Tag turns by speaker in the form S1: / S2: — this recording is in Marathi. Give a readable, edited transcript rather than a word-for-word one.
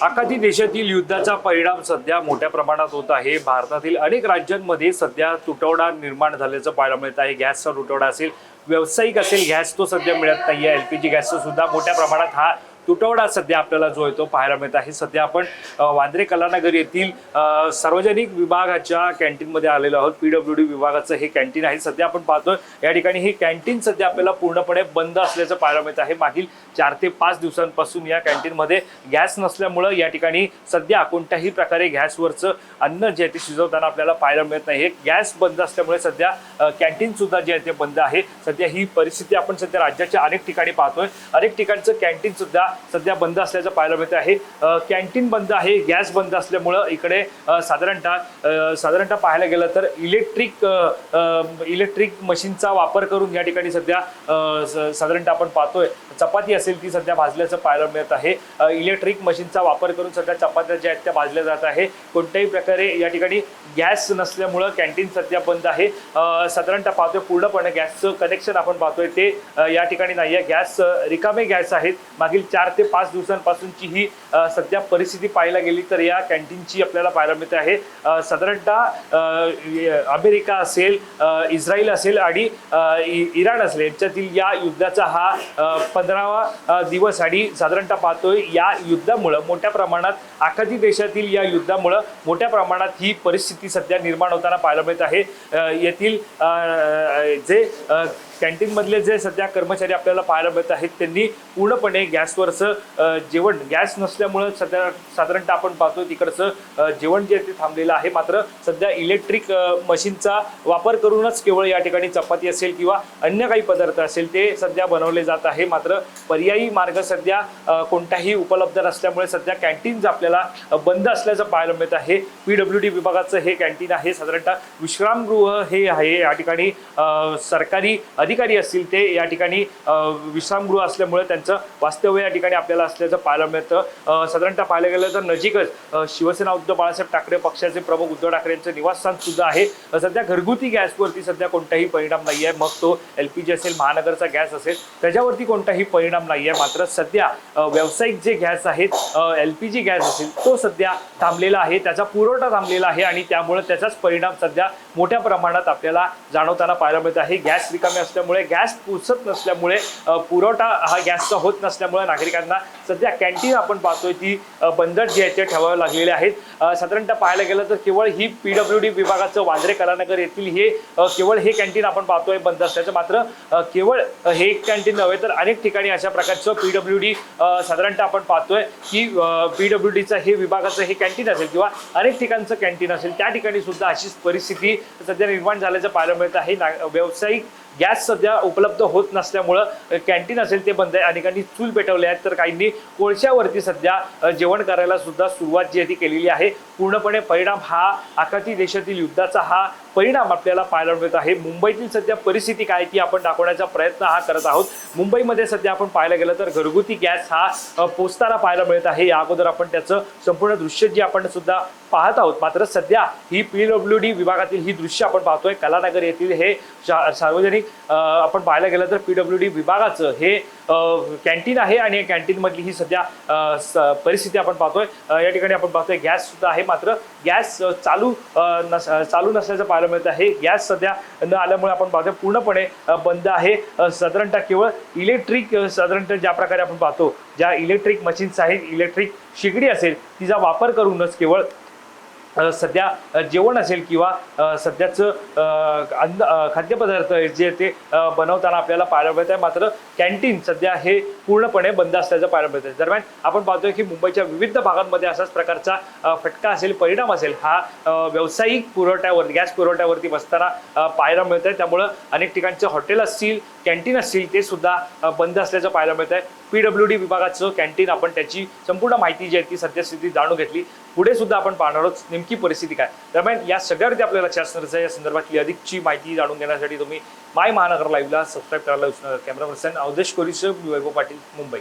S1: आखाती देशातील युद्धाचा परिणाम सध्या मोठ्या प्रमाणात होत आहे। भारतातील अनेक राज्यांमध्ये सध्या तुटवडा निर्माण झाल्याचं पाहायला मिळत आहे। गॅसचा तुटवडा असेल, व्यावसायिक असेल, गॅस तो सध्या मिळत नाहीये। एलपीजी गॅसचा सुद्धा मोठ्या प्रमाणात हा तुटवडा सध्या आपल्याला जो आहे तो पाहायला मिळत आहे। सध्या आपण वांद्रे कलानगर येथील सार्वजनिक विभागाच्या कॅन्टीनमध्ये आलेलो आहोत। पीडब्ल्यूडी विभागाचं हे कॅन्टीन आहे। सध्या आपण पाहतोय या ठिकाणी हे कॅन्टीन सध्या आपल्याला पूर्णपणे बंद असल्याचं पाहायला मिळत आहे। मागील 4 ते 5 दिवसांपासून या कॅन्टीनमध्ये गॅस नसल्यामुळे या ठिकाणी सध्या कोणत्याही प्रकारे गॅसवरचं अन्न जे ते शिजवताना आपल्याला पाहायला मिळत नाही। गॅस बंद असल्यामुळे सध्या कॅन्टीन सुद्धा जे आहे ते बंद आहे। सध्या ही परिस्थिती आपण सध्या राज्याच्या अनेक ठिकाणी पाहतोय। अनेक ठिकाणचं कॅन्टीन सुद्धा सध्या बंद असल्याचं पाहायला मिळत आहे। कॅन्टीन बंद आहे, गॅस बंद असल्यामुळे इकडे साधारणतः पाहायला गेलं तर इलेक्ट्रिक मशीनचा वापर करून या ठिकाणी सध्या साधारणतः आपण पाहतोय चपाती असेल ती सध्या भाजल्याचं पाहायला मिळत आहे। इलेक्ट्रिक मशीनचा वापर करून सध्या चपात्या ज्या आहेत त्या भाजल्या जात आहे। कोणत्याही प्रकारे या ठिकाणी गॅस नसल्यामुळे कॅन्टीन सध्या बंद आहे। साधारणतः पाहतोय पूर्णपणे गॅसचं कनेक्शन आपण पाहतोय ते या ठिकाणी नाहीये। गॅस रिकामे गॅस आहेत। मागील 4 ते 5 दिवसांपासूनची ही सध्या परिस्थिती पाहायला गेली तर या कॅन्टीनची आपल्याला पाहायला मिळते आहे। साधारणतः अमेरिका असेल, इस्रायल असेल आणि इराण असेल यांच्यातील या युद्धाचा हा 15वा दिवस आणि साधारणतः पाहतोय या युद्धामुळे मोठ्या प्रमाणात आखाती देशातील या युद्धामुळे मोठ्या प्रमाणात ही परिस्थिती सध्या निर्माण होताना पाहायला मिळत आहे। येथील जे कॅन्टीन मधले जे सध्या कर्मचारी आपल्याला पाहायला मिळत आहेत त्यांनी पूर्णपणे गॅसवरचं जेवण गॅस नसल्यामुळे सध्या साधारणतः आपण पाहतो तिकडचं जेवण जे ते थांबलेलं आहे। मात्र सध्या इलेक्ट्रिक मशीनचा वापर करूनच केवळ या ठिकाणी चपाती असेल किंवा अन्य काही पदार्थ असेल ते सध्या बनवले जात आहे। मात्र पर्यायी मार्ग सध्या कोणताही उपलब्ध नसल्यामुळे सध्या कॅन्टीन्स आपल्याला बंद असल्याचं पाहायला मिळत आहे। पीडब्ल्यूडी विभागाचं हे कॅन्टीन आहे। साधारणतः विश्रामगृह हे आहे। या ठिकाणी सरकारी अधिकारी असतील ते या ठिकाणी विश्रामगृह असल्यामुळे त्यांचं वास्तव्य या ठिकाणी आपल्याला असल्याचं पाहायला मिळतं। साधारणतः पाहायला गेलं तर नजीकच शिवसेना उद्धव बाळासाहेब ठाकरे पक्षाचे प्रमुख उद्धव ठाकरे यांचं निवासस्थान सुद्धा आहे। सध्या घरगुती गॅसवरती सध्या कोणताही परिणाम नाही आहे। मग तो एलपीजी असेल, महानगरचा गॅस असेल त्याच्यावरती कोणताही परिणाम नाही आहे। मात्र सध्या व्यावसायिक जे गॅस आहेत, एलपीजी गॅस असेल तो सध्या थांबलेला आहे, त्याचा पुरवठा थांबलेला आहे आणि त्यामुळे त्याचाच परिणाम सध्या मोठ्या प्रमाणात आपल्याला जाणवताना पाहायला मिळत आहे। गॅस रिकामे असल्यामुळे, गॅस पोचत नसल्यामुळे, पुरवठा हा गॅसचा होत नसल्यामुळे नागरिकांना सध्या कॅन्टीन आपण पाहतोय ती बंद जे आहे ते ठेवावे लागलेले आहेत। साधारणतः पाहायला गेलं तर केवळ ही पीडब्ल्यूडी विभागाचं वांद्रे कलानगर येथील हे केवळ हे कॅन्टीन आपण पाहतोय बंद असल्याचं। मात्र केवळ हे कॅन्टीन नव्हे तर अनेक ठिकाणी अशा प्रकारचं पीडब्ल्यूडी साधारणतः आपण पाहतोय की पीडब्ल्यूडीचं हे विभागाचं हे कॅन्टीन असेल किंवा अनेक ठिकाणचं कॅन्टीन असेल त्या ठिकाणी सुद्धा अशीच परिस्थिती सध्या निर्माण झाल्याचं पाहायला मिळत आहे। व्यावसायिक गॅस सध्या उपलब्ध होत नसल्यामुळं कॅन्टीन असेल ते बंद आहे। अनेकांनी चूल पेटवले आहेत तर काहींनी कोळशावरती सध्या जेवण करायला सुद्धा सुरुवात जी आहे ती केलेली आहे। पूर्णपणे परिणाम हा आखाती देशातील युद्धाचा हा परिणाम आपल्याला पाहायला मिळत आहे। मुंबईतील सध्या परिस्थिती काय ती आपण दाखवण्याचा प्रयत्न हा करत आहोत। मुंबईमध्ये सध्या आपण पाहायला गेलं तर घरगुती गॅस हा पोचताना पाहायला मिळत आहे। या अगोदर आपण त्याचं संपूर्ण दृश्य जे आपण सुद्धा पाहत आहोत। मात्र सध्या ही पीडब्ल्यूडी विभागातील ही दृश्य आपण पाहतोय। कलानगर येथील हे सार्वजनिक आपण पाहायला गेलं तर पीडब्ल्यूडी विभागाचं हे कॅन्टीन आहे आणि कॅन्टीन मधली ही सध्या परिस्थिती आपण पाहतोय। या ठिकाणी आपण पाहतोय गॅस सुद्धा आहे, मात्र गॅस चालू नसल्याचं पाहायला मिळत आहे। गॅस सध्या न आल्यामुळे आपण पाहतोय पूर्णपणे बंद आहे। साधारणतः केवळ इलेक्ट्रिक साधारणतः ज्या प्रकारे आपण पाहतो ज्या इलेक्ट्रिक मशीन्स आहेत, इलेक्ट्रिक शेगडी असेल तिचा वापर करूनच केवळ सध्या जेवण असेल किंवा सध्याचं खाद्यपदार्थ जे ते बनवताना आपल्याला पाहायला मिळत आहे। मात्र कॅन्टीन सध्या हे पूर्णपणे बंद असल्याचं पाहायला मिळत आहे। दरम्यान आपण पाहतोय की मुंबईच्या विविध भागांमध्ये असाच प्रकारचा फटका असेल, परिणाम असेल हा व्यावसायिक पुरवठ्यावर गॅस पुरवठ्यावरती बसताना पाहायला मिळत आहे। त्यामुळं अनेक ठिकाणचे हॉटेल असतील, कॅन्टीन असतील ते सुद्धा बंद असल्याचं पाहायला मिळत आहे। पीडब्ल्यूडी विभागाचं कॅन्टीन आपण त्याची संपूर्ण माहिती जी आहे ती सद्यस्थिती जाणून घेतली। पुढे सुद्धा आपण पाहणार आहोत नेमकी परिस्थिती काय। दरम्यान या सगळ्यावरती आपल्याला लक्ष असणार आहे। या संदर्भातली अधिकची माहिती जाणून घेण्यासाठी तुम्ही माय महानगर लाईव्हला सबस्क्राईब करायला विसरू नका। कॅमेरा पर्सन अवधेश कोरीसह वैभव पाटील, मुंबई।